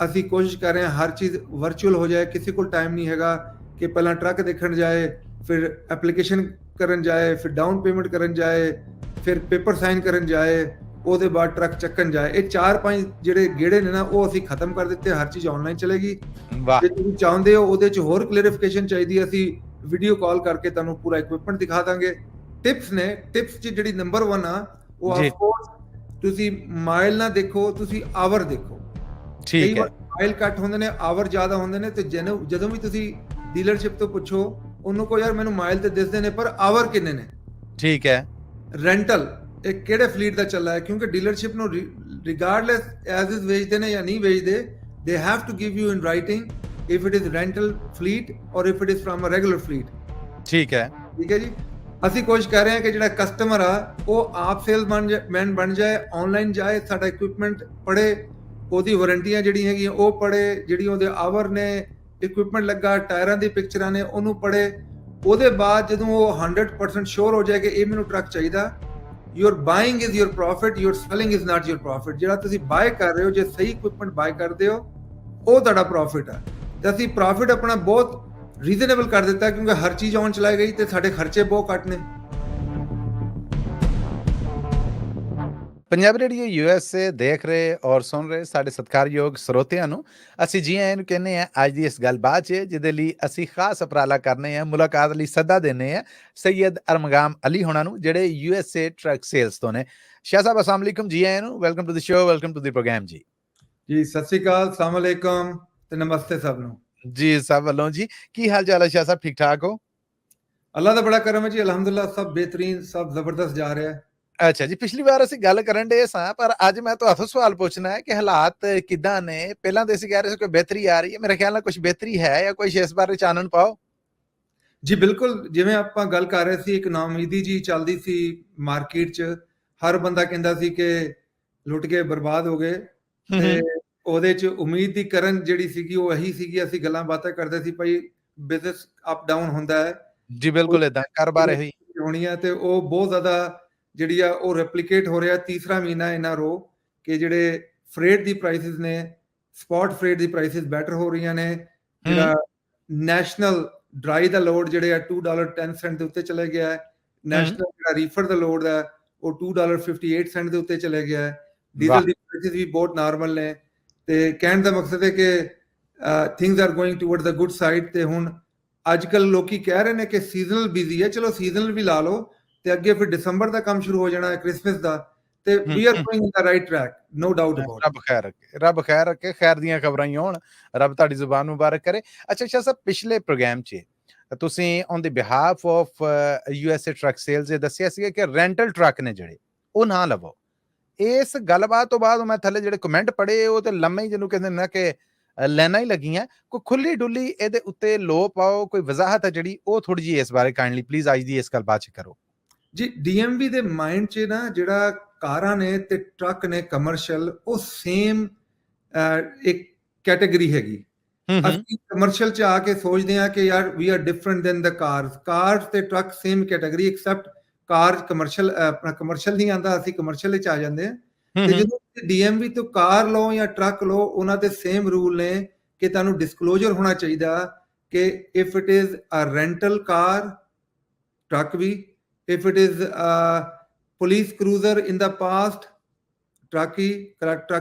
ਅਸੀਂ ਕੋਸ਼ਿਸ਼ ਕਰ ਰਹੇ ਹਾਂ ਹਰ ਚੀਜ਼ ਵਰਚੁਅਲ ਹੋ ਜਾਏ। ਕਿਸੇ ਕੋਲ ਟਾਈਮ ਨਹੀਂ ਹੈਗਾ ਕਿ ਪਹਿਲਾਂ ਟਰੱਕ ਦੇਖਣ ਜਾਏ, ਫਿਰ ਐਪਲੀਕੇਸ਼ਨ ਕਰਨ ਜਾਏ, ਫਿਰ ਡਾਊਨ ਪੇਮੈਂਟ ਕਰਨ ਜਾਏ, ਫਿਰ ਪੇਪਰ ਸਾਈਨ ਕਰਨ ਜਾਏ, ਉਹਦੇ ਬਾਅਦ ਟਰੱਕ ਚੱਕਣ ਜਾਏ। ਇਹ 4-5 ਜਿਹੜੇ ਗੇੜੇ ਨੇ ਨਾ ਉਹ ਅਸੀਂ ਖਤਮ ਕਰ ਦਿੱਤੇ। ਹਰ ਚੀਜ਼ ਆਨਲਾਈਨ ਚਲੇਗੀ। ਵਾਹ ਜੇ ਤੁਸੀਂ ਚਾਹੁੰਦੇ ਹੋ ਉਹਦੇ 'ਚ ਹੋਰ ਕਲੀਅਰਿਫਿਕੇਸ਼ਨ ਚਾਹੀਦੀ ਹੈ, ਅਸੀਂ ਵੀਡੀਓ ਕਾਲ ਕਰਕੇ ਤੁਹਾਨੂੰ ਪੂਰਾ ਇਕਵਿਪਮੈਂਟ ਦਿਖਾ ਦਾਂਗੇ। ਟਿਪਸ ਨੇ, ਟਿਪਸ 'ਚ ਜਿਹੜੀ ਨੰਬਰ 1 ਆ ਉਹ ਜੀ। ਆਫ ਕੋਰਸ ਤੁਸੀਂ ਮਾਈਲ ਨਾ ਦੇਖੋ, ਤੁਸੀਂ ਆਵਰ ਦੇਖੋ। ਕਈ ਠੀਕ ਹੈ ਵਾਰ ਮਾਈਲ ਘੱਟ ਹੁੰਦੇ ਨੇ, ਆਵਰ ਜ਼ਿਆਦਾ ਹੁੰਦੇ ਨੇ, ਤੇ ਜਦੋਂ ਵੀ ਤੁਸੀਂ ਡੀਲਰਸ਼ਿਪ ਤੋਂ ਪੁੱਛੋ ਉਹਨੂੰ ਕਹੋ ਯਾਰ ਮੈਨੂੰ ਮਾਈਲ ਤੇ ਦਿਸਦੇ ਨੇ ਪਰ ਆਵਰ ਕਿੰਨੇ ਨੇ। ਠੀਕ ਹੈ ਰੈਂਟਲ ਇਹ ਕਿਹੜੇ ਫਲੀਟ ਦਾ ਚੱਲਾ ਹੈ, ਕਿਉਂਕਿ ਡੀਲਰਸ਼ਿਪ ਨੂੰ ਰਿਗਾਰਡਲੈਸ ਐਜ਼ ਇਜ਼ ਵੇਚਦੇ ਨੇ ਜਾਂ ਨਹੀਂ ਵੇਚਦੇ, they have to give you in writing if it is rental fleet or if it is from a regular fleet. ਠੀਕ ਹੈ ਠੀਕ ਹੈ ਜੀ। ਅਸੀਂ ਕੋਸ਼ਿਸ਼ ਕਰ ਰਹੇ ਹਾਂ ਕਿ ਜਿਹੜਾ ਕਸਟਮਰ ਆ ਉਹ ਆਪ ਸੇਲਸਮੈਨ ਬਣ ਜਾਏ, ਆਨਲਾਈਨ ਜਾਏ, ਸਾਡਾ ਇਕਵਿਪਮੈਂਟ ਪੜ੍ਹੇ, ਉਹਦੀ ਵਾਰੰਟੀਆਂ ਜਿਹੜੀਆਂ ਹੈਗੀਆਂ ਉਹ ਪੜ੍ਹੇ, ਜਿਹੜੀ ਉਹਦੇ ਆਵਰ ਨੇ, ਇਕਵਿਪਮੈਂਟ ਲੱਗਾ, ਟਾਇਰਾਂ ਦੀ ਪਿਕਚਰਾਂ ਨੇ, ਉਹਨੂੰ ਪੜ੍ਹੇ। ਉਹਦੇ ਬਾਅਦ ਜਦੋਂ ਉਹ 100% ਸ਼ੋਰ ਹੋ ਜਾਏ ਕਿ ਇਹ ਮੈਨੂੰ ਟਰੱਕ ਚਾਹੀਦਾ, your buying is your profit, your selling is not your profit. ਜਿਹੜਾ ਤੁਸੀਂ ਬਾਏ ਕਰ ਰਹੇ ਹੋ, ਜੇ ਸਹੀ ਇਕਵਿਪਮੈਂਟ ਬਾਏ ਕਰਦੇ ਹੋ ਉਹ ਤੁਹਾਡਾ ਪ੍ਰੋਫਿਟ ਹੈ। ਤੇ ਅਸੀਂ ਪ੍ਰੋਫਿਟ ਆਪਣਾ ਬਹੁਤ ਰੀਜ਼ਨੇਬਲ ਕਰ ਦਿੱਤਾ ਕਿਉਂਕਿ ਹਰ ਚੀਜ਼ ਆਨ ਚਲਾਈ ਗਈ ਤੇ ਸਾਡੇ ਖਰਚੇ ਬਹੁਤ ਘੱਟ ਨੇ। ਪੰਜਾਬੀ ਰੇਡੀਓ USA ਦੇਖ ਰਹੇ ਔਰ ਸੁਣ ਰਹੇ ਸਾਡੇ ਸਤਿਕਾਰਯੋਗ ਸਰੋਤਿਆਂ ਨੂੰ ਅਸੀਂ ਜੀ ਆਇਆਂ ਨੂੰ ਕਹਿੰਦੇ ਹਾਂ ਅੱਜ ਦੀ ਇਸ ਗੱਲਬਾਤ 'ਚ, ਜਿਹਦੇ ਲਈ ਅਸੀਂ ਖਾਸ ਉਪਰਾਲਾ ਕਰਨੇ ਆ, ਮੁਲਾਕਾਤ ਲਈ ਸੱਦਾ ਦਿੰਦੇ ਆ ਸੈਯਦ ਅਰਮਗਾਮ ਅਲੀ ਹੋਣਾ ਨੂੰ, ਜਿਹੜੇ USA ਟਰੱਕ ਸੇਲਸ ਤੋਂ ਨੇ। ਸ਼ਾਹ ਸਾਹਿਬ ਅਸਲਾਮ ਅਲੈਕੁਮ, ਜੀ ਆਇਆਂ ਨੂੰ, welcome to the show, welcome to the program ਜੀ। ਜੀ ਸਤਿ ਸ਼੍ਰੀ ਅਕਾਲ, ਅਸਲਾਮ ਅਲੈਕਮ ਤੇ ਨਮਸਤੇ ਸਭ ਨੂੰ। ਜੀ ਸਭ ਵੱਲੋਂ ਜੀ। ਕੀ ਹਾਲ ਚਾਲ ਹੈ ਸ਼ਾਹ ਸਾਹਿਬ, ਠੀਕ ਠਾਕ ਹੋ? ਅੱਲਾ ਦਾ ਬੜਾ ਕਰਮ ਹੈ ਜੀ, ਅਲਹਮਦੁਲਿਲਾ, ਸਭ ਬਿਹਤਰੀਨ, ਸਭ ਜ਼ਬਰਦਸਤ ਜਾ ਰਿਹਾ ਹੈ। ਅੱਛਾ ਜੀ, ਪਿਛਲੀ ਵਾਰ ਅਸੀਂ ਗੱਲ ਕਰਨ ਡੇ ਸਾਂ, ਪਰ ਅੱਜ ਮੈਂ ਤੁਹਾਡੇ ਸਵਾਲ ਪੁੱਛਣਾ ਹੈ ਕਿ ਹਾਲਾਤ ਕਿੱਦਾਂ ਨੇ। ਪਹਿਲਾਂ ਤਾਂ ਅਸੀਂ ਕਹਿ ਰਹੇ ਸੀ ਕੋਈ ਬਿਹਤਰੀ ਆ ਰਹੀ ਹੈ, ਮੇਰੇ ਖਿਆਲ ਨਾਲ ਕੁਝ ਬਿਹਤਰੀ ਹੈ ਜਾਂ ਕੁਝ ਇਸ ਬਾਰੇ ਚਾਨਣ ਪਾਓ। ਜੀ ਬਿਲਕੁਲ, ਜਿਵੇਂ ਆਪਾਂ ਗੱਲ ਕਰ ਰਹੇ ਸੀ, ਇੱਕ ਨਾਉਮੀਦੀ ਜੀ ਚੱਲਦੀ ਸੀ ਮਾਰਕੀਟ 'ਚ। ਹਰ ਬੰਦਾ ਕਹਿੰਦਾ ਸੀ ਕਿ ਲੁੱਟ ਕੇ ਬਰਬਾਦ ਹੋ ਗਏ, ਤੇ ਉਹਦੇ 'ਚ ਉਮੀਦ ਦੀ ਕਰਨ ਜਿਹੜੀ ਸੀਗੀ ਉਹ ਇਹੀ ਸੀਗੀ। ਅਸੀਂ ਗੱਲਾਂ ਬਾਤਾਂ ਕਰਦੇ ਸੀ ਭਾਈ ਬਿਜ਼ਨਸ ਅਪ ਡਾਊਨ ਹੁੰਦਾ ਹੈ ਜੀ ਬਿਲਕੁਲ, ਏਦਾਂ ਕਾਰੋਬਾਰ ਇਹੀ ਹੋਣੀ ਹੈ, ਤੇ ਉਹ ਬਹੁਤ ਜ਼ਿਆਦਾ ਜਿਹੜੀ ਆ ਉਹ ਰੈਪਲੀਕੇਟ ਹੋ ਰਿਹਾ। ਤੀਸਰਾ ਮਹੀਨਾ ਇਹਨਾਂ ਰੋ ਕਿ ਜਿਹੜੇ ਫਰੇਟ ਦੀ ਪ੍ਰਾਈਸਿਸ ਨੇ, ਸਪੌਟ ਫਰੇਟ ਦੀ ਪ੍ਰਾਈਸਿਸ ਬੈਟਰ ਹੋ ਰਹੀਆਂ ਨੇ। ਜਿਹੜਾ ਨੈਸ਼ਨਲ ਡਰਾਈ ਦਾ ਲੋਡ ਜਿਹੜੇ ਆ $2.10 ਦੇ ਉੱਤੇ ਚਲੇ ਗਿਆ ਹੈ। ਨੈਸ਼ਨਲ ਜਿਹੜਾ ਰੀਫਰ ਦਾ ਲੋਡ ਹੈ ਉਹ $2.58 ਦੇ ਉੱਤੇ ਚਲੇ ਗਿਆ ਹੈ। ਡੀਜ਼ਲ ਦੀ ਪ੍ਰਾਈਸਿਸ ਵੀ ਬਹੁਤ ਨਾਰਮਲ ਨੇ। ਤੇ ਕਹਿਣ ਦਾ ਮਕਸਦ ਹੈ ਕਿ things are going toward the good side. ਤੇ ਹੁਣ ਅੱਜ ਕੱਲ ਲੋਕੀ ਕਹਿ ਰਹੇ ਨੇ ਕਿ ਸੀਜ਼ਨਲ ਬਿਜ਼ੀ ਹੈ, ਚਲੋ ਸੀਜ਼ਨਲ ਵੀ ਲਾ ਲਓ, ਤੇ ਅੱਗੇ ਫਿਰ ਦਸੰਬਰ ਦਾ ਕੰਮ ਸ਼ੁਰੂ ਹੋ ਜਾਣਾ ਹੈ, ਕ੍ਰਿਸਮਸ ਦਾ, ਤੇ we are going in the right track, no doubt about. ਰੱਬ ਖੈਰ ਰੱਖੇ, ਰੱਬ ਖੈਰ ਰੱਖੇ, ਖੈਰ ਦੀਆਂ ਖਬਰਾਂ ਹੀ ਹੋਣ, ਰੱਬ ਤੁਹਾਡੀ ਜ਼ੁਬਾਨ ਮੁਬਾਰਕ ਕਰੇ। ਅੱਛਾ ਸ਼ਾਹ ਸਾਹਿਬ, ਪਿਛਲੇ ਪ੍ਰੋਗਰਾਮ 'ਚ ਤੁਸੀਂ on the behalf of USA truck sales ਇਹ ਦੱਸਿਆ ਸੀਗਾ ਕਿ ਰੈਂਟਲ ਟਰੱਕ ਨੇ ਜਿਹੜੇ ਉਹ ਨਾ ਲਵੋ। ਇਸ ਗੱਲਬਾਤ ਤੋਂ ਬਾਅਦ ਮੈਂ ਥੱਲੇ ਜਿਹੜੇ ਕਮੈਂਟ ਪੜ੍ਹੇ ਉਹ ਤੇ ਲੰਮੇ ਹੀ ਜਿਹਨੂੰ ਕਹਿੰਦੇ ਨਾ ਕਿ ਲੈਣਾ ਹੀ ਲੱਗੀਆਂ। ਕੋਈ ਖੁੱਲੀ ਡੁੱਲੀ ਇਹਦੇ ਉੱਤੇ ਲੋ ਪਾਓ, ਕੋਈ ਵਜ਼ਾਹਤ ਹੈ ਜਿਹੜੀ ਉਹ ਥੋੜੀ ਜਿਹੀ ਇਸ ਬਾਰੇ ਕਾਈਂਡਲੀ ਪਲੀਜ਼ ਅੱਜ ਦੀ ਇਸ ਗੱਲਬਾਤ 'ਚ ਕਰੋ ਜੀ। DMV ਦੇ ਮਾਈਂਡ 'ਚ ਨਾ ਜਿਹੜਾ ਕਾਰਾਂ ਨੇ ਤੇ ਟਰੱਕ ਨੇ ਕਮਰਸ਼ੀਅਲ, ਉਹ ਸੇਮ ਇੱਕ ਕੈਟੇਗਰੀ ਹੈਗੀ। ਅਸੀਂ ਕਮਰਸ਼ੀਅਲ 'ਚ ਆ ਕੇ ਸੋਚਦੇ ਹਾਂ ਕਿ ਯਾਰ we are different than the cars ਤੇ truck same category, except car commercial, ਆਪਣਾ ਕਮਰਸ਼ੀਅਲ ਨਹੀਂ ਆਉਂਦਾ, ਅਸੀਂ ਕਮਰਸ਼ੀਅਲ ਵਿੱਚ ਆ ਜਾਂਦੇ ਹਾਂ। ਤੇ ਜਦੋਂ DMV ਤੋਂ ਕਾਰ ਲਓ ਜਾਂ ਟਰੱਕ ਲਓ, ਉਹਨਾਂ ਦੇ ਸੇਮ ਰੂਲ ਨੇ ਕਿ ਤੁਹਾਨੂੰ ਡਿਸਕਲੋਜ਼ਰ ਹੋਣਾ ਚਾਹੀਦਾ ਕਿ if it is a rental car, truck ਵੀ, if it is a police cruiser in the past, truck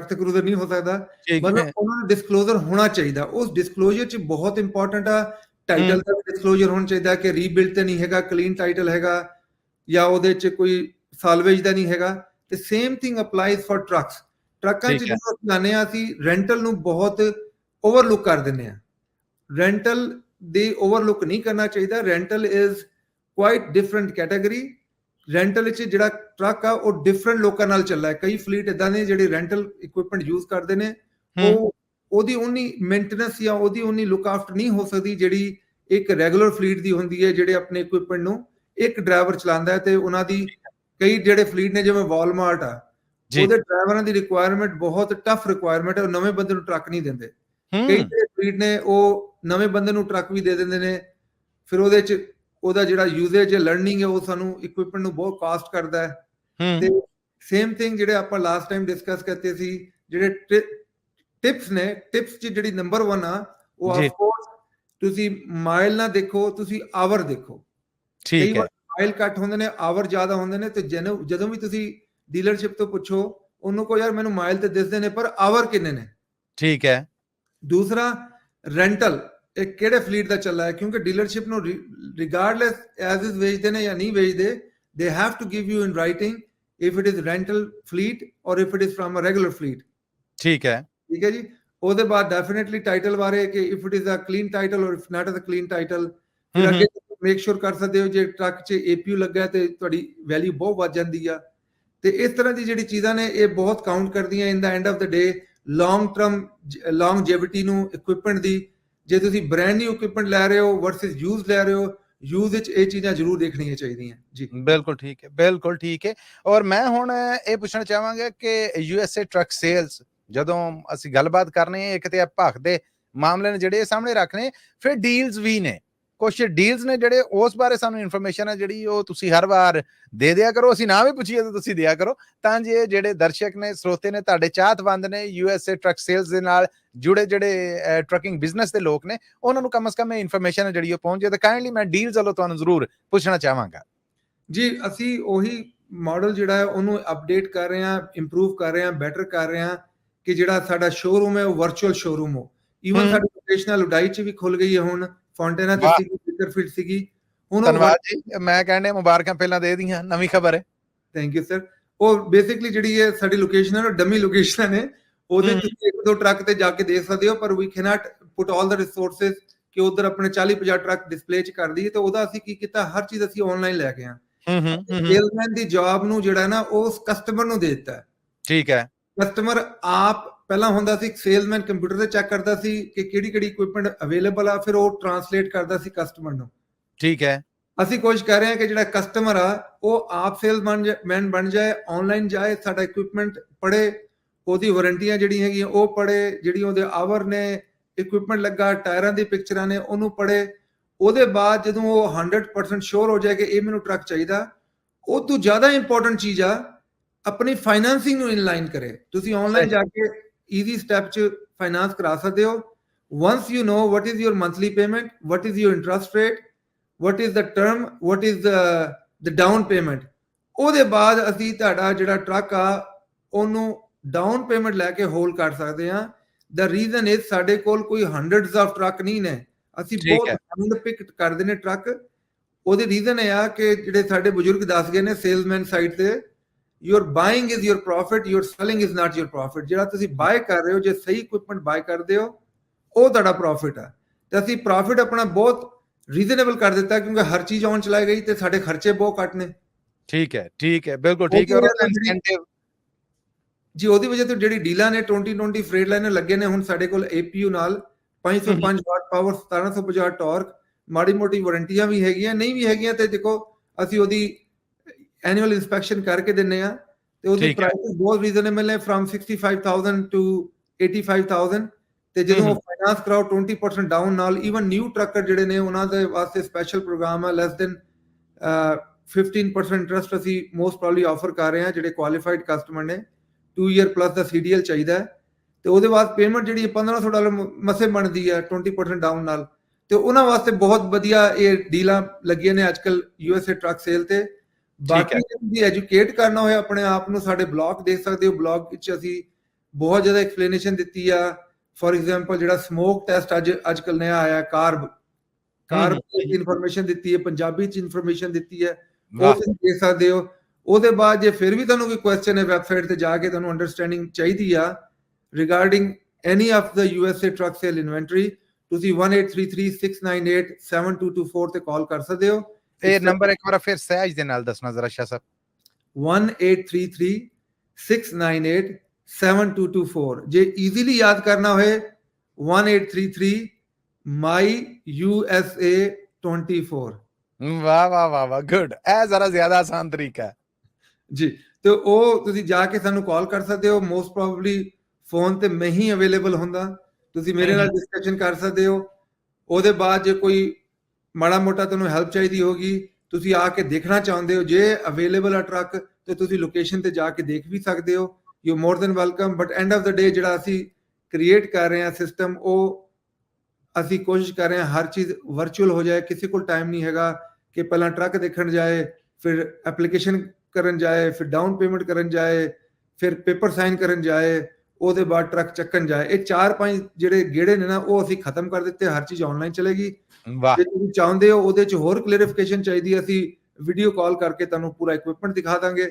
ਤੇ ਕਰੂਜ਼ਰ ਨਹੀਂ ਹੋ ਸਕਦਾ, ਮਤਲਬ ਉਹਨਾਂ ਨੂੰ ਡਿਸਕਲੋਜ਼ਰ ਹੋਣਾ ਚਾਹੀਦਾ। ਉਸ ਡਿਸਕਲੋਜ਼ਰ 'ਚ ਬਹੁਤ ਇੰਪੋਰਟੈਂਟ ਆ, ਟਾਈਟਲ ਦਾ ਵੀ ਡਿਸਕਲੋਜ਼ਰ ਹੋਣਾ ਚਾਹੀਦਾ ਕਿ ਰੀਬਿਲਡ ਤੇ ਨਹੀਂ ਹੈਗਾ, ਕਲੀਨ ਟਾਈਟਲ ਹੈਗਾ, ਜਾਂ ਉਹਦੇ 'ਚ ਕੋਈ ਸਾਲਵੇਜ ਦਾ ਨਹੀਂ ਹੈਗਾ। ਤੇ same thing applies for trucks. ਟਰੱਕਾਂ 'ਚ ਜਦੋਂ ਅਸੀਂ ਜਾਂਦੇ ਹਾਂ, ਅਸੀਂ ਰੈਂਟਲ ਨੂੰ ਬਹੁਤ ਓਵਰਲੁੱਕ ਕਰ ਦਿੰਦੇ ਹਾਂ। ਰੈਂਟਲ ਦੀ ਓਵਰਲੁੱਕ ਨਹੀਂ ਕਰਨਾ ਚਾਹੀਦਾ। Rental is quite different category. Rental ਵਿੱਚ ਜਿਹੜਾ ਟਰੱਕ ਆ ਉਹ ਡਿਫਰੈਂਟ ਲੋਕਾਂ ਨਾਲ ਚੱਲਦਾ ਹੈ। ਕਈ ਫਲੀਟ ਇਦਾਂ ਨੇ ਜਿਹੜੇ ਰੈਂਟਲ ਇਕਵਿਪਮੈਂਟ ਯੂਜ਼ ਕਰਦੇ ਨੇ, ਉਹਦੀ ਉਨੀ ਮੇਨਟੇਨੈਂਸ ਜਾਂ ਉਹਦੀ ਉਨੀ ਲੁੱਕ ਆਫਟਰ ਨਹੀਂ ਹੋ ਸਕਦੀ ਜਿਹੜੀ ਇੱਕ ਰੈਗੂਲਰ ਫਲੀਟ ਦੀ ਹੁੰਦੀ ਹੈ, ਜਿਹੜੇ ਆਪਣੇ ਇਕਵਿਪਮੈਂਟ ਨੂੰ ਇੱਕ ਡਰਾਈਵਰ ਚਲਾਉਂਦਾ ਹੈ। ਤੇ ਉਹਨਾਂ ਦੀ ਕਈ ਜਿਹੜੇ ਫਲੀਟ ਨੇ, ਜਿਵੇਂ ਵਾਲਮਾਰਟ ਆ, ਉਹਦੇ ਡਰਾਈਵਰਾਂ ਦੀ ਰਿਕੁਆਇਰਮੈਂਟ ਬਹੁਤ ਟਫ ਰਿਕੁਆਇਰਮੈਂਟ ਹੈ, ਉਹ ਨਵੇਂ ਬੰਦੇ ਨੂੰ ਟਰੱਕ ਨਹੀਂ ਦਿੰਦੇ। ਕਈ ਜਿਹੜੇ ਫਲੀਟ ਨੇ ਉਹ ਨਵੇਂ ਬੰਦੇ ਨੂੰ ਟਰੱਕ ਵੀ ਦੇ ਦਿੰਦੇ ਨੇ, ਫਿਰ ਉਹਦੇ 'ਚ ਉਹਦਾ ਜਿਹੜਾ ਯੂਜ਼ੇਜ ਹੈ, ਲਰਨਿੰਗ ਹੈ, ਉਹ ਸਾਨੂੰ ਇਕਵਿਪਮੈਂਟ ਨੂੰ ਬਹੁਤ ਕਾਸਟ ਕਰਦਾ ਹੈ। ਤੇ ਸੇਮ ਥਿੰਗ ਜਿਹੜੇ ਆਪਾਂ ਲਾਸਟ ਟਾਈਮ ਡਿਸਕਸ ਕਰਤੇ ਸੀ, ਜਿਹੜੇ ਟਿਪਸ ਨੇ, ਟਿਪਸ 'ਚ ਜਿਹੜੀ ਨੰਬਰ 1 ਆ ਉਹ ਜੀ ਆਫ ਕੋਰਸ ਤੁਸੀਂ ਮਾਈਲ ਨਾ ਦੇਖੋ, ਤੁਸੀਂ ਆਵਰ ਦੇਖੋ। ਕਈ ਠੀਕ ਵਾਰ ਹੈ ਮਾਈਲ ਘੱਟ ਹੁੰਦੇ ਨੇ, ਆਵਰ ਜ਼ਿਆਦਾ ਹੁੰਦੇ ਨੇ, ਤੇ ਜਦੋਂ ਵੀ ਤੁਸੀਂ ਡੀਲਰਸ਼ਿਪ ਤੋਂ ਪੁੱਛੋ ਉਹਨੂੰ ਕਹੋ ਯਾਰ ਮੈਨੂੰ ਮਾਈਲ ਤੇ ਦਿਸਦੇ ਨੇ ਪਰ ਆਵਰ ਕਿੰਨੇ ਨੇ। ਠੀਕ ਹੈ ਦੂਸਰਾ ਰੈਂਟਲ, ਇਹ ਕਿਹੜੇ ਫਲੀਟ ਦਾ ਚੱਲਾ ਹੈ, ਕਿਉਂਕਿ ਡੀਲਰਸ਼ਿਪ ਨੂੰ ਰਿਗਾਰਡਲੈਸ ਐਜ਼ ਇਜ਼ ਵੇਚਦੇ ਨੇ ਜਾਂ ਨਹੀਂ ਵੇਚਦੇ, they have to give you in writing if it is rental fleet or if it is from a regular fleet. ਠੀਕ ਹੈ ਠੀਕ ਹੈ ਜੀ। ਉਹਦੇ ਬਾਅਦ ਡੈਫੀਨਿਟਲੀ ਟਾਈਟਲ ਬਾਰੇ ਕਿ if it is a clean title or if not a clean title. ਫਿਰ ਅੱਗੇ ਮੇਕ ਸ਼ੋਰ ਕਰ ਸਕਦੇ ਹੋ ਜੇ ਟਰੱਕ 'ਚ APU ਲੱਗਾ ਤੇ ਤੁਹਾਡੀ ਵੈਲਿਊ ਬਹੁਤ ਵੱਧ ਜਾਂਦੀ ਆ। ਤੇ ਇਸ ਤਰ੍ਹਾਂ ਦੀ ਜਿਹੜੀ ਚੀਜ਼ਾਂ ਨੇ ਇਹ ਬਹੁਤ ਕਾਊਂਟ ਕਰਦੀਆਂ in the end of the day long term longevity ਨੂੰ ਇਕਵਿਪਮੈਂਟ ਦੀ। ਜੇ ਤੁਸੀਂ ਬ੍ਰੈਂਡ ਨਿਊ ਇਕਵਿਪਮੈਂਟ ਲੈ ਰਹੇ ਹੋ ਵਰਸਸ ਯੂਜ਼ ਲੈ ਰਹੇ ਹੋ, ਯੂਜ਼ ਵਿੱਚ ਇਹ ਚੀਜ਼ਾਂ ਜ਼ਰੂਰ ਦੇਖਣੀਆਂ ਚਾਹੀਦੀਆਂ ਜੀ। ਬਿਲਕੁਲ ਠੀਕ ਹੈ, ਬਿਲਕੁਲ ਠੀਕ ਹੈ। ਔਰ ਮੈਂ ਹੁਣ ਇਹ ਪੁੱਛਣਾ ਚਾਹਾਂਗਾ ਕਿ USA ਟਰੱਕ ਸੇਲਸ ਜਦੋਂ ਅਸੀਂ ਗੱਲਬਾਤ ਕਰਨੀ ਹੈ, ਇੱਕ ਤੇ ਭਾਗ ਦੇ ਮਾਮਲੇ ਨੇ ਜਿਹੜੇ ਸਾਹਮਣੇ ਰੱਖਣੇ, ਫਿਰ ਡੀਲਸ ਵੀ ਨੇ, ਕੁਝ ਡੀਲਸ ਨੇ ਜਿਹੜੇ ਉਸ ਬਾਰੇ ਸਾਨੂੰ ਇਨਫੋਰਮੇਸ਼ਨ ਹੈ ਜਿਹੜੀ ਉਹ ਤੁਸੀਂ ਹਰ ਵਾਰ ਦੇ ਦਿਆ ਕਰੋ, ਅਸੀਂ ਨਾ ਵੀ ਪੁੱਛੀਏ ਤਾਂ ਤੁਸੀਂ ਦਿਆ ਕਰੋ, ਤਾਂ ਜੇ ਜਿਹੜੇ ਦਰਸ਼ਕ ਨੇ, ਸਰੋਤੇ ਨੇ, ਤੁਹਾਡੇ ਚਾਹਤਵੰਦ ਨੇ USA ਟਰੱਕ ਸੇਲਸ ਦੇ ਨਾਲ ਜੁੜੇ ਜਿਹੜੇ ਟਰੱਕਿੰਗ ਬਿਜ਼ਨਸ ਦੇ ਲੋਕ ਨੇ, ਉਹਨਾਂ ਨੂੰ ਕਮ ਸੇ ਕਮ ਇਹ ਇਨਫੋਰਮੇਸ਼ਨ ਹੈ ਜਿਹੜੀ ਉਹ ਪਹੁੰਚ ਜਾਏ। ਤਾਂ ਕਾਈਂਡਲੀ ਮੈਂ ਡੀਲਸ ਵੱਲੋਂ ਤੁਹਾਨੂੰ ਜ਼ਰੂਰ ਪੁੱਛਣਾ ਚਾਹਾਂਗਾ। ਜੀ ਅਸੀਂ ਉਹੀ ਮਾਡਲ ਜਿਹੜਾ ਹੈ ਉਹਨੂੰ ਅਪਡੇਟ ਕਰ ਰਹੇ ਹਾਂ, ਇੰਪਰੂਵ ਕਰ ਰਹੇ ਹਾਂ, ਬੈਟਰ ਕਰ ਰਹੇ ਹਾਂ ਕਿ ਜਿਹੜਾ ਸਾਡਾ ਸ਼ੋਰੂਮ ਹੈ ਉਹ ਵਰਚੁਅਲ ਸ਼ੋਰੂਮ ਹੋ। ਈਵਨ ਸਾਡੀ ਲੋਕੇਸ਼ਨ ਉਡਾਈ 'ਚ ਵੀ ਖੁੱਲ ਗਈ ਹੈ ਹੁਣ, ਫਾਉਂਟੇਨਾ ਤੇ ਸੀਗੀ, ਬੇਕਰਫੀਲਡ ਸੀਗੀ ਹੁਣ। ਧੰਨਵਾਦ ਜੀ, ਮੈਂ ਕਹਿੰਦਾ ਮੁਬਾਰਕਾਂ ਪਹਿਲਾਂ ਦੇ ਦੀਆਂ, ਨਵੀਂ ਖਬਰ ਹੈ। Thank you sir. ਉਹ ਬੇਸਿਕਲੀ ਜਿਹੜੀ ਹੈ ਸਾਡੀ ਲੋਕੇਸ਼ਨ ਹੈ ਉਹ ਡਮੀ ਲੋਕੇਸ਼ਨ ਨੇ, ਉਹਦੇ ਤੁਸੀਂ ਇੱਕ ਦੋ ਟਰੱਕ ਤੇ ਜਾ ਕੇ ਦੇਖ ਸਕਦੇ ਹੋ, ਪਰ ਵੀ can't put all the resources ਕਿ ਉਧਰ ਆਪਣੇ 40-50 ਟਰੱਕ ਡਿਸਪਲੇ 'ਚ ਕਰ ਦਈਏ। ਤੇ ਉਹਦਾ ਅਸੀਂ ਕੀ ਕੀਤਾ, ਹਰ ਚੀਜ਼ ਅਸੀਂ ਆਨਲਾਈਨ ਲੈ ਕੇ ਆ। ਸੇਲਸਮੈਨ ਦੀ ਜੌਬ ਨੂੰ ਜਿਹੜਾ ਨਾ ਉਸ ਕਸਟਮਰ ਨੂੰ ਦੇ ਦਿੱਤਾ। ਠੀਕ ਹੈ। ਕਸਟਮਰ ਆਪ ਪਹਿਲਾਂ ਹੁੰਦਾ ਸੀ ਸੇਲਸਮੈਨ ਕੰਪਿਊਟਰ ਤੇ ਚੈੱਕ ਕਰਦਾ ਸੀ ਕਿ ਕਿਹੜੀ ਇਕਵਿਪਮੈਂਟ ਅਵੇਲੇਬਲ ਆ, ਫਿਰ ਉਹ ਟਰਾਂਸਲੇਟ ਕਰਦਾ ਸੀ ਕਸਟਮਰ ਨੂੰ। ਠੀਕ ਹੈ। ਅਸੀਂ ਕੋਸ਼ਿਸ਼ ਕਰ ਰਹੇ ਹਾਂ ਕਿ ਜਿਹੜਾ ਕਸਟਮਰ ਆ ਉਹ ਆਪ ਸੇਲਸਮੈਨ ਬਣ ਜਾਏ, ਆਨਲਾਈਨ ਜਾਏ, ਸਾਡਾ ਇਕਵਿਪਮੈਂਟ ਪੜੇ, ਉਹਦੀ ਵਾਰੰਟੀਆਂ ਜਿਹੜੀਆਂ ਹੈਗੀਆਂ ਉਹ ਪੜੇ, ਜਿਹੜੀ ਉਹਦੇ ਆਵਰ ਨੇ, ਇਕਵਿਪਮੈਂਟ ਲੱਗਾ, ਟਾਇਰਾਂ ਦੀ ਪਿਕਚਰਾਂ ਨੇ, ਉਹਨੂੰ ਪੜੇ। ਉਹਦੇ ਬਾਅਦ ਜਦੋਂ ਉਹ 100% ਸ਼ੋਰ ਹੋ ਜਾਏ ਕਿ ਇਹ ਮੈਨੂੰ ਟਰੱਕ ਚਾਹੀਦਾ, ਉਹ ਤੋਂ ਜ਼ਿਆਦਾ ਇੰਪੋਰਟੈਂਟ ਚੀਜ਼ ਆ ਆਪਣੀ ਫਾਈਨੈਂਸਿੰਗ ਨੂੰ ਇਨਲਾਈਨ ਕਰੇ। ਤੁਸੀਂ ਆਨਲਾਈਨ ਜਾ ਕੇ ਈਜ਼ੀ ਸਟੈਪ 'ਚ ਫਾਈਨਾਂਸ ਕਰਾ ਸਕਦੇ ਹੋ। once you know what is your monthly payment, what is your interest rate, what is the term, what is the down payment, ਉਹਦੇ ਬਾਅਦ ਅਸੀਂ ਤੁਹਾਡਾ ਜਿਹੜਾ ਟਰੱਕ ਆ ਉਹਨੂੰ ਡਾਊਨ ਪੇਮੈਂਟ ਲੈ ਕੇ ਹੋਲਡ ਕਰ ਸਕਦੇ ਹਾਂ। ਦਾ ਰੀਜ਼ਨ ਇਜ਼ ਸਾਡੇ ਕੋਲ ਕੋਈ ਹੰਡਰਡਸ ਆਫ ਟਰੱਕ ਨਹੀਂ ਨੇ, ਅਸੀਂ ਬਹੁਤ ਹੈਂਡ ਪਿਕ ਕਰਦੇ ਨੇ ਟਰੱਕ। ਉਹਦੇ ਰੀਜ਼ਨ ਇਹ ਆ ਕਿ ਜਿਹੜੇ ਸਾਡੇ ਬਜ਼ੁਰਗ ਦੱਸ ਗਏ ਨੇ ਸੇਲਸਮੈਨ ਸਾਈਡ ਤੇ, your buying is your profit, your selling is not your profit. ਜਿਹੜਾ ਤੁਸੀਂ ਬਾਏ ਕਰ ਰਹੇ ਹੋ, ਜੇ ਸਹੀ ਇਕਵਿਪਮੈਂਟ ਬਾਏ ਕਰਦੇ ਹੋ ਉਹ ਤੁਹਾਡਾ ਪ੍ਰੋਫਿਟ ਆ। ਤੇ ਅਸੀਂ ਪ੍ਰੋਫਿਟ ਆਪਣਾ ਬਹੁਤ ਰੀਜ਼ਨੇਬਲ ਕਰ ਦਿੱਤਾ ਕਿਉਂਕਿ ਹਰ ਚੀਜ਼ ਆਨ ਚਲਾਈ ਗਈ ਤੇ ਸਾਡੇ ਖਰਚੇ ਬਹੁਤ ਘੱਟ ਨੇ। ਠੀਕ ਹੈ, ਠੀਕ ਹੈ, ਬਿਲਕੁਲ ਠੀਕ ਹੈ। ਜੀ ਉਹਦੀ ਵਜ੍ਹਾ ਤੋਂ ਜਿਹੜੀ ਡੀਲਾਂ ਨੇ 2020 ਫਰੇਟ ਲਾਈਨਰ ਲੱਗੇ ਨੇ ਹੁਣ ਸਾਡੇ ਕੋਲ APU ਨਾਲ 505 ਵਾਟ ਪਾਵਰ, 1750 ਟਾਰਕ, ਮਾੜੀ ਮੋਟੀ ਵਾਰੰਟੀਆਂ ਵੀ ਹੈਗੀਆਂ, ਨਹੀਂ ਵੀ ਹੈਗੀਆਂ ਤੇ ਦੇਖੋ ਅਸੀਂ ਉਹਦੀ ਐਨੂਅਲ ਇਨਸਪੈਕਸ਼ਨ ਕਰਕੇ ਦਿੰਨੇ ਆ ਤੇ ਉਹਦੀ ਪ੍ਰਾਈਸ ਬਹੁਤ ਰੀਜ਼ਨੇਬਲ ਹੈ, ਫਰਮ 65,000 ਟੂ 85,000। ਤੇ ਜਦੋਂ ਉਹ ਫਾਈਨਾਂਸ ਕਰਾਓ 20% ਡਾਊਨ ਨਾਲ, ਈਵਨ ਨਿਊ ਟਰੱਕਰ ਜਿਹੜੇ ਨੇ ਉਹਨਾਂ ਦੇ ਵਾਸਤੇ ਸਪੈਸ਼ਲ ਪ੍ਰੋਗਰਾਮ ਹੈ, ਲੈਸ ਦੈਨ 15% ਇੰਟਰਸਟ ਅਸੀਂ ਮੋਸਟ ਪ੍ਰੋਬਬਲੀ ਆਫਰ ਕਰ ਰਹੇ ਹਾਂ ਜਿਹੜੇ ਕੁਆਲੀਫਾਈਡ ਕਸਟਮਰ ਨੇ। 2 ਈਅਰ ਪਲੱਸ ਦਾ CDL ਚਾਹੀਦਾ ਹੈ ਤੇ ਉਹਦੇ ਬਾਅਦ ਪੇਮੈਂਟ ਜਿਹੜੀ $1,500 ਮਸੇ ਬਣਦੀ ਹੈ 20% ਡਾਊਨ ਨਾਲ। ਤੇ ਉਹਨਾਂ ਵਾਸਤੇ ਬਹੁਤ ਵਧੀਆ ਇਹ ਡੀਲਾਂ ਲੱਗੀਆਂ ਨੇ ਅੱਜਕੱਲ USA ਟਰੱਕ ਸੇਲ ਤੇ। ਬਾਕੀ ਜੇ ਤੁਸੀਂ ਐਜੂਕੇਟ ਕਰਨਾ ਹੋਇਆ ਆਪਣੇ ਆਪ ਨੂੰ, ਸਾਡੇ ਬਲੌਗ ਦੇਖ ਸਕਦੇ ਹੋ, ਬਲੌਗ ਵਿੱਚ ਅਸੀਂ ਬਹੁਤ ਜ਼ਿਆਦਾ ਐਕਸਪਲੇਨੇਸ਼ਨ ਦਿੱਤੀ ਆ। ਫॉर एग्जांपल ਜਿਹੜਾ ਸਮੋਕ ਟੈਸਟ ਅੱਜਕੱਲ ਨया ਆਇਆ, ਕਾਰਬ ਦੀ ਇਨਫੋਰਮੇਸ਼ਨ ਦਿੱਤੀ ਹੈ, ਪੰਜਾਬੀ ਚ ਇਨਫੋਰਮੇਸ਼ਨ ਦਿੱਤੀ ਹੈ, ਉਹ ਤੁਸੀਂ ਦੇਖ ਸਕਦੇ ਹੋ। ਉਹਦੇ ਬਾਅਦ ਜੇ ਫਿਰ ਵੀ ਤੁਹਾਨੂੰ ਕੋਈ ਕੁਐਸਚਨ ਹੈ ਵੈਬਸਾਈਟ ਤੇ ਜਾ ਕੇ ਤੁਹਾਨੂੰ ਅੰਡਰਸਟੈਂਡਿੰਗ ਚਾਹੀਦੀ ਆ regarding any of the USA truck sale inventory, ਤੁਸੀਂ 1833-698-7224 ਤੇ ਕਾਲ ਕਰ ਸਕਦੇ ਹੋ। ਇਹ ਨੰਬਰ ਇੱਕ ਵਾਰ ਫਿਰ ਸਹਿਜ ਦੇ ਨਾਲ ਦੱਸਣਾ ਜ਼ਰਾ ਸ਼ਾਹ ਸਾਹਿਬ। 1833-698-7224। ਜੇ ਈਜ਼ੀਲੀ ਯਾਦ ਕਰਨਾ ਹੋਏ 1833 my USA 24। ਵਾਹ ਵਾਹ ਵਾਹ ਵਾਹ, ਗੁੱਡ। ਇਹ ਜ਼ਰਾ ਜ਼ਿਆਦਾ ਆਸਾਨ ਤਰੀਕਾ ਹੈ ਜੀ। ਤੇ ਉਹ ਤੁਸੀਂ ਜਾ ਕੇ ਸਾਨੂੰ ਕਾਲ ਕਰ ਸਕਦੇ ਹੋ। ਮੋਸਟ ਪ੍ਰੋਬਬਲੀ ਫੋਨ ਤੇ ਮੈਂ ਹੀ ਅਵੇਲੇਬਲ ਹੁੰਦਾ, ਤੁਸੀਂ ਮੇਰੇ ਨਾਲ ਡਿਸਕਸ਼ਨ ਕਰ ਸਕਦੇ ਹੋ। ਉਹਦੇ ਬਾਅਦ ਜੇ ਕੋਈ ਮਾੜਾ ਮੋਟਾ ਤੁਹਾਨੂੰ ਹੈਲਪ ਚਾਹੀਦੀ ਹੋਗੀ, ਤੁਸੀਂ ਆ ਕੇ ਦੇਖਣਾ ਚਾਹੁੰਦੇ ਹੋ, ਜੇ ਅਵੇਲੇਬਲ ਆ ਟਰੱਕ ਤੇ ਤੁਸੀਂ ਲੋਕੇਸ਼ਨ ਤੇ ਜਾ ਕੇ ਦੇਖ ਵੀ ਸਕਦੇ ਹੋ। You more than welcome. But end of the day ਜਿਹੜਾ ਅਸੀਂ ਕ੍ਰੀਏਟ ਕਰ ਰਹੇ ਹਾਂ ਸਿਸਟਮ, ਉਹ ਅਸੀਂ ਕੋਸ਼ਿਸ਼ ਕਰ ਰਹੇ ਹਾਂ ਹਰ ਚੀਜ਼ ਵਰਚੁਅਲ ਹੋ ਜਾਏ। ਕਿਸੇ ਕੋਲ ਟਾਈਮ ਨਹੀਂ ਹੈਗਾ ਕਿ ਪਹਿਲਾਂ ਟਰੱਕ ਦੇਖਣ ਜਾਏ, ਫਿਰ ਐਪਲੀਕੇਸ਼ਨ ਕਰਨ ਜਾਏ, ਫਿਰ ਡਾਊਨ ਪੇਮੈਂਟ ਕਰਨ ਜਾਏ, ਫਿਰ ਪੇਪਰ ਸਾਈਨ ਕਰਨ ਜਾਏ, ਉਹਦੇ ਬਾਅਦ ਟਰੱਕ ਚੱਕਣ ਜਾਏ। ਇਹ 4-5 ਜਿਹੜੇ ਗੇੜੇ ਨੇ ਨਾ, ਉਹ ਅਸੀਂ ਖਤਮ ਕਰ ਦਿੱਤੇ। ਹਰ ਚੀਜ਼ ਆਨਲਾਈਨ ਚਲੇਗੀ। ਵਾਹ ਜੇ ਤੁਸੀਂ ਚਾਹੁੰਦੇ ਹੋ ਉਹਦੇ 'ਚ ਹੋਰ ਕਲੈਰੀਫਿਕੇਸ਼ਨ ਚਾਹੀਦੀ, ਅਸੀਂ ਵੀਡੀਓ ਕਾਲ ਕਰਕੇ ਤੁਹਾਨੂੰ ਪੂਰਾ ਇਕਵਿਪਮੈਂਟ ਦਿਖਾ ਦਾਂਗੇ।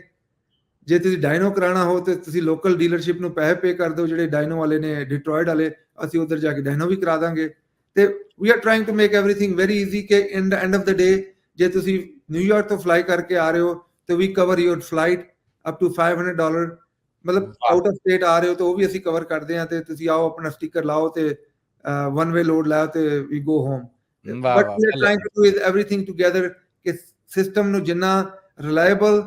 ਜੇ ਤੁਸੀਂ ਡਾਇਨੋ ਕਰਾਉਣਾ ਹੋ ਤੇ ਤੁਸੀਂ ਲੋਕਲ ਡੀਲਰਸ਼ਿਪ ਨੂੰ ਪੈਸੇ ਪੇ ਕਰ ਦਿਓ, ਜਿਹੜੇ ਡਾਇਨੋ ਵਾਲੇ ਨੇ, ਡਿਟਰੋਇਡ ਵਾਲੇ, ਅਸੀਂ ਉੱਧਰ ਜਾ ਕੇ ਡਾਇਨੋ ਵੀ ਕਰਾ ਦਾਂਗੇ। ਤੇ we are trying to make everything very easy, ਕਿ in the end of the ਡੇ ਜੇ ਤੁਸੀਂ ਨਿਊਯਾਰਕ ਤੋਂ ਫਲਾਈ ਕਰਕੇ ਆ ਰਹੇ ਹੋ ਤੇ we cover your flight up to $500, ਮਤਲਬ ਆਊਟ ਆਫ ਸਟੇਟ ਆ ਰਹੇ ਹੋ ਤਾਂ ਉਹ ਵੀ ਅਸੀਂ ਕਵਰ ਕਰਦੇ ਹਾਂ। ਤੇ ਤੁਸੀਂ ਆਓ, ਆਪਣਾ ਸਟicker ਲਾਓ ਤੇ ਵਨ ਵੇ ਲੋਡ ਲਾਓ ਤੇ we go home. But we are trying to do everything together, ਕਿ ਸਿਸਟਮ ਨੂੰ ਜਿੰਨਾ ਰਿਲਾਇਬਲ,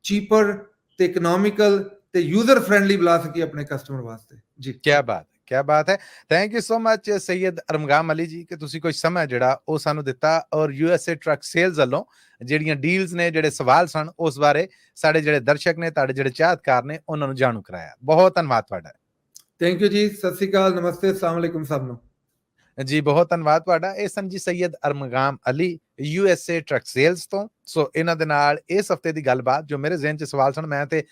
ਚੀਪਰ ਤੇ ਇਕਨੋਮਿਕਲ ਤੇ ਯੂਜ਼ਰ ਫ੍ਰੈਂਡਲੀ ਬਣਾ ਸਕੀਏ ਆਪਣੇ ਕਸਟਮਰ ਵਾਸਤੇ। ਜੀ, क्या बात है। Thank you so much Syed Armagam Ali ji, कि ਤੁਸੀਂ ਕੁਝ ਸਮਾਂ ਜਿਹੜਾ ਉਹ ਸਾਨੂੰ ਦਿੱਤਾ, ਔਰ USA ਟਰੱਕ ਸੇਲਸ ਵੱਲੋਂ ਜਿਹੜੀਆਂ ਡੀਲਸ ਨੇ, ਜਿਹੜੇ ਸਵਾਲ ਸਨ, ਉਸ ਬਾਰੇ ਸਾਡੇ ਜਿਹੜੇ ਦਰਸ਼ਕ ਨੇ, ਤੁਹਾਡੇ ਜਿਹੜੇ ਚਾਹਤਕਾਰ ਨੇ, ਉਹਨਾਂ ਨੂੰ ਜਾਣੂ ਕਰਾਇਆ। ਬਹੁਤ ਧੰਨਵਾਦ ਤੁਹਾਡਾ। ਥੈਂਕ ਯੂ ਜੀ। ਸਤਿ ਸ਼੍ਰੀ ਅਕਾਲ, ਨਮਸਤੇ, ਅਸਲਾਮ ਵਾਲੇਕੁਮ ਸਭ ਨੂੰ। ਜੀ ਬਹੁਤ ਧੰਨਵਾਦ ਤੁਹਾਡਾ। ਇਹ ਸਨ ji Syed Armagam Ali, USA truck sales ਤੋਂ। ਸੋ ਇਹਨਾਂ ਦੇ ਨਾਲ ਇਸ ਹਫਤੇ ਦੀ ਗੱਲਬਾਤ, ਜੋ ਮੇਰੇ ਜ਼ਿਹਨ 'ਚ ਸਵਾਲ ਸਨ, ਮੈਂ ਤੇ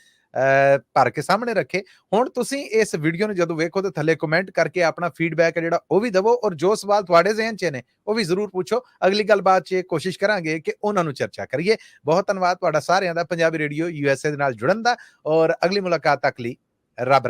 ਭਰ ਕੇ ਸਾਹਮਣੇ ਰੱਖੇ। ਹੁਣ ਤੁਸੀਂ ਇਸ ਵੀਡੀਓ ਨੂੰ ਜਦੋਂ ਵੇਖੋ ਤੇ ਥੱਲੇ ਕਮੈਂਟ ਕਰਕੇ ਆਪਣਾ ਫੀਡਬੈਕ ਹੈ ਜਿਹੜਾ ਉਹ ਵੀ ਦਵੋ, ਔਰ ਜੋ ਸਵਾਲ ਤੁਹਾਡੇ ਜ਼ਿਹਨ 'ਚ ਨੇ ਉਹ ਵੀ ਜ਼ਰੂਰ ਪੁੱਛੋ। ਅਗਲੀ ਗੱਲਬਾਤ 'ਚ ਕੋਸ਼ਿਸ਼ ਕਰਾਂਗੇ ਕਿ ਉਹਨਾਂ ਨੂੰ ਚਰਚਾ ਕਰੀਏ। ਬਹੁਤ ਧੰਨਵਾਦ ਤੁਹਾਡਾ ਸਾਰਿਆਂ ਦਾ ਪੰਜਾਬੀ ਰੇਡੀਓ USA ਦੇ ਨਾਲ ਜੁੜਨ ਦਾ, ਔਰ ਅਗਲੀ ਮੁਲਾਕਾਤ ਤੱਕ ਲਈ ਰੱਬ